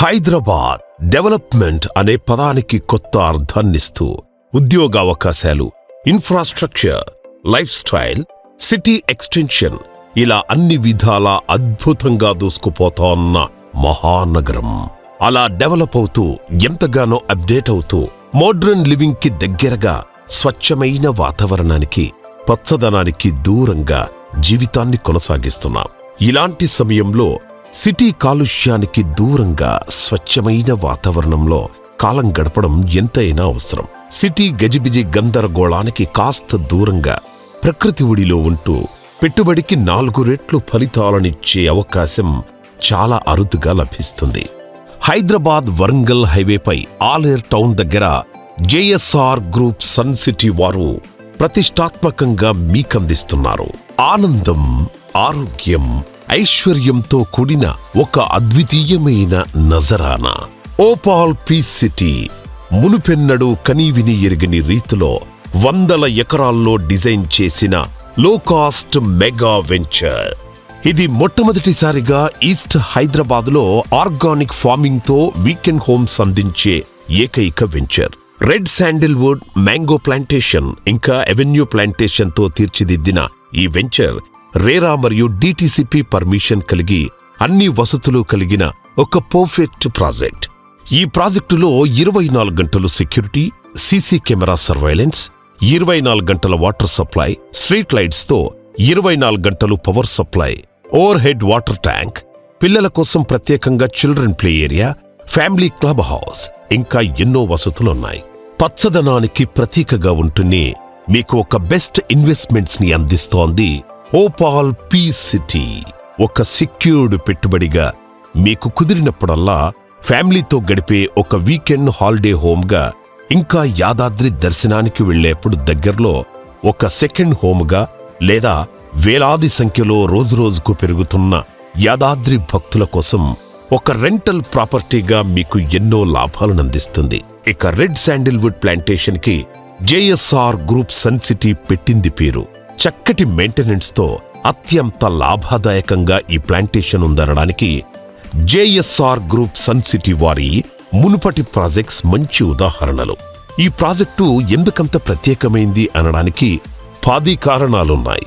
Hyderabad development అనే పదానికి కొత్త అర్థాన్నిస్తూ ఉద్యోగావకాశాలు, infrastructure, lifestyle, city extension ఇలా అన్ని విధాలా అద్భుతంగా దూసుకుపోతోన్న మహానగరం. అలా డెవలప్ అవుతూ ఎంతగానో అప్డేట్ అవుతూ మోడ్రన్ లివింగ్ కి దగ్గరగా స్వచ్ఛమైన వాతావరణానికి, పచ్చదనానికి దూరంగా జీవితాన్ని కొనసాగిస్తున్నాం. ఇలాంటి సమయంలో సిటీ కాలుష్యానికి దూరంగా స్వచ్ఛమైన వాతావరణంలో కాలం గడపడం ఎంతైనా అవసరం. సిటీ గజిబిజి గందరగోళానికి కాస్త దూరంగా ప్రకృతి ఒడిలో ఉంటూ పెట్టుబడికి 4 రెట్లు ఫలితాలనిచ్చే అవకాశం చాలా అరుదుగా లభిస్తుంది. హైదరాబాద్ వరంగల్ హైవేపై ఆలేర్ టౌన్ దగ్గర జేఎస్ఆర్ గ్రూప్ సన్ సిటీ వారు ప్రతిష్టాత్మకంగా మీకందిస్తున్నారు ఆనందం, ఆరోగ్యం, ఐశ్వర్యంతో కూడిన ఒక అద్వితీయమైన నజరానా. ఓపాల్ పీస్ సిటీ మునుపెన్నడూ కనీవిని ఎరుగని రీతిలో 100 ఎకరాల్లో డిజైన్ చేసిన లో కాస్ట్ మెగా వెంచర్. ఇది మొట్టమొదటిసారిగా ఈస్ట్ హైదరాబాద్లో ఆర్గానిక్ ఫార్మింగ్ తో వీకెండ్ హోమ్స్ అందించే ఏకైక venture. Red Sandalwood, mango plantation ఇంకా ఎవెన్యూ ప్లాంటేషన్ తో తీర్చిదిద్దిన ఈ వెంచర్ రేరా మరియు డిటిసిపి పర్మిషన్ కలిగి అన్ని వసతులు కలిగిన ఒక పర్ఫెక్ట్ ప్రాజెక్ట్. ఈ ప్రాజెక్టులో 24 గంటలు సెక్యూరిటీ, సీసీ కెమెరా సర్వైలెన్స్, 24 గంటల వాటర్ సప్లై, స్ట్రీట్ లైట్స్ తో 24 గంటలు power supply, over head water tank, పిల్లల కోసం ప్రత్యేకంగా children play area, family club house ఇంకా ఎన్నో వసతులున్నాయి. పచ్చదనానికి ప్రతీకగా ఉంటూనే మీకు ఒక బెస్ట్ ఇన్వెస్ట్మెంట్స్ ని అందిస్తోంది ఓపాల్ పీస్ సిటీ. ఒక సెక్యూర్డ్ పెట్టుబడిగా మీకు కుదిరినప్పుడల్లా ఫ్యామిలీతో గడిపే ఒక వీకెండ్ హాలిడే హోమ్గా, ఇంకా యాదాద్రి దర్శనానికి వెళ్లేప్పుడు దగ్గరలో ఒక సెకండ్ హోమ్గా, లేదా వేలాది సంఖ్యలో రోజురోజుకు పెరుగుతున్న యాదాద్రి భక్తుల కోసం ఒక రెంటల్ ప్రాపర్టీగా మీకు ఎన్నో లాభాలను అందిస్తుంది. ఇక రెడ్ శాండిల్వుడ్ ప్లాంటేషన్ కి జేఎస్ఆర్ గ్రూప్ సన్ సిటీ పెట్టింది పేరు. చక్కటి మెయింటెనెన్స్ తో అత్యంత లాభదాయకంగా ఈ ప్లాంటేషన్ ఉందనడానికి జేఎస్ఆర్ గ్రూప్ సన్ సిటీ వారి మునుపటి ప్రాజెక్ట్స్ మంచి ఉదాహరణలు. ఈ ప్రాజెక్టు ఎందుకంత ప్రత్యేకమైంది అనడానికి 10 కారణాలున్నాయి.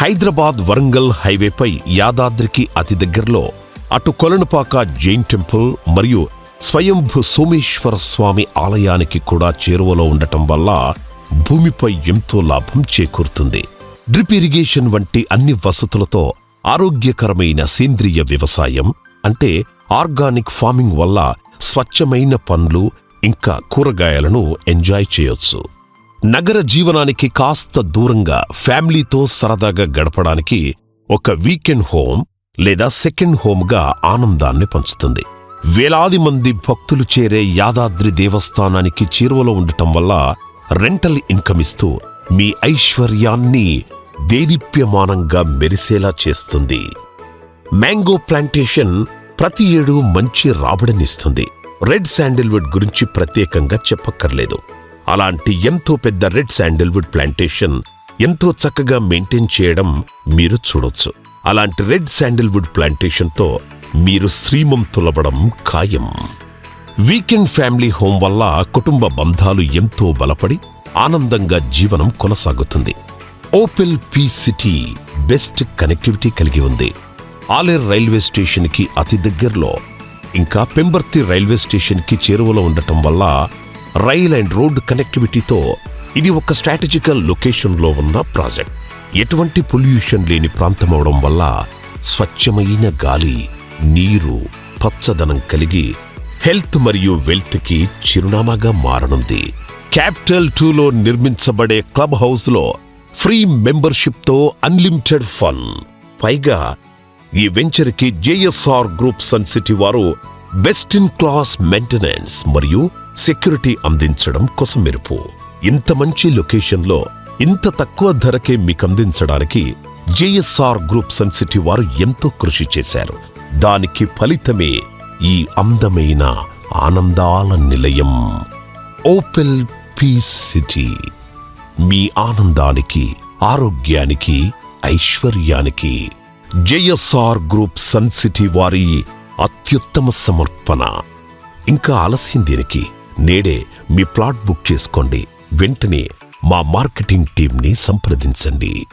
హైదరాబాద్ వరంగల్ హైవేపై యాదాద్రికి అతి దగ్గరలో అటు కొలనుపాక జైన్ టెంపుల్ మరియు స్వయంభు సోమేశ్వర స్వామి ఆలయానికి కూడా చేరువలో ఉండటం వల్ల భూమిపై ఎంతో లాభం చేకూరుతుంది. డ్రిప్ ఇరిగేషన్ వంటి అన్ని వసతులతో ఆరోగ్యకరమైన సేంద్రియ వ్యవసాయం అంటే ఆర్గానిక్ ఫార్మింగ్ వల్ల స్వచ్ఛమైన పండ్లు ఇంకా కూరగాయలను ఎంజాయ్ చేయొచ్చు. నగర జీవనానికి కాస్త దూరంగా ఫ్యామిలీతో సరదాగా గడపడానికి ఒక వీకెండ్ హోమ్ లేదా సెకండ్ హోమ్గా ఆనందాన్ని పంచుతుంది. వేలాది మంది భక్తులు చేరే యాదాద్రి దేవస్థానానికి చేరువలో ఉండటం వల్ల రెంటల్ ఇన్కమ్ ఇస్తూ మీ ఐశ్వర్యాన్ని దేదీప్యమానంగా మెరిసేలా చేస్తుంది. మ్యాంగో ప్లాంటేషన్ ప్రతి ఏడూ మంచి రాబడినిస్తుంది. రెడ్ శాండిల్వుడ్ గురించి ప్రత్యేకంగా చెప్పక్కర్లేదు. అలాంటి ఎంతో పెద్ద రెడ్ శాండిల్వుడ్ ప్లాంటేషన్ ఎంతో చక్కగా మెయింటైన్ చేయడం మీరు చూడొచ్చు. అలాంటి రెడ్ శాండిల్వుడ్ ప్లాంటేషన్తో మీరు శ్రీమంతులవ్వడం ఖాయం. వీకెండ్ ఫ్యామిలీ హోమ్ వల్ల కుటుంబ బంధాలు ఎంతో బలపడి ఆనందంగా జీవనం కొనసాగుతుంది. Opal peace city best connectivity కలిగి ఉంది. ఆలేర్ రైల్వే స్టేషన్ కి అతి దగ్గరలో, ఇంకా పెంబర్తి రైల్వే స్టేషన్ కి చేరువలో ఉండటం వల్ల రైల్ అండ్ రోడ్ కనెక్టివిటీతో ఇది ఒక స్ట్రాటజికల్ లొకేషన్లో ఉన్న ప్రాజెక్ట్. ఎటువంటి పొల్యూషన్ లేని ప్రాంతమవడం వల్ల స్వచ్ఛమైన గాలి, నీరు, పచ్చదనం కలిగి హెల్త్ మరియు వెల్త్ కి చిరునామాగా మారనుంది. క్యాపిటల్ 2లో నిర్మించబడే క్లబ్ హౌస్ లో ఫ్రీ మెంబర్షిప్ తో అన్లిమిటెడ్ ఫన్. పైగా ఈ వెంచర్ కి జేఎస్ఆర్ గ్రూప్ సన్ సిటీ వారు బెస్ట్ ఇన్ క్లాస్ మెయింటెనెన్స్ మరియు సెక్యూరిటీ అందించడం కొసమెరుపు. ఇంత మంచి లొకేషన్లో ఇంత తక్కువ ధరకే మీకందించడానికి జేఎస్ఆర్ గ్రూప్ సన్ సిటీ వారు ఎంతో కృషి చేశారు. దానికి ఫలితమే ఈ అందమైన ఆనందాల నిలయం ఓపెల్ పీస్ సిటీ. మీ ఆనందానికి, ఆరోగ్యానికి, ఐశ్వర్యానికి జేఎస్ఆర్ గ్రూప్ సన్ సిటీ వారి అత్యుత్తమ సమర్పణ. ఇంకా ఆలస్యం దేనికి? నేడే మీ ప్లాట్ బుక్ చేసుకోండి. వెంటనే మా మార్కెటింగ్ టీంని సంప్రదించండి.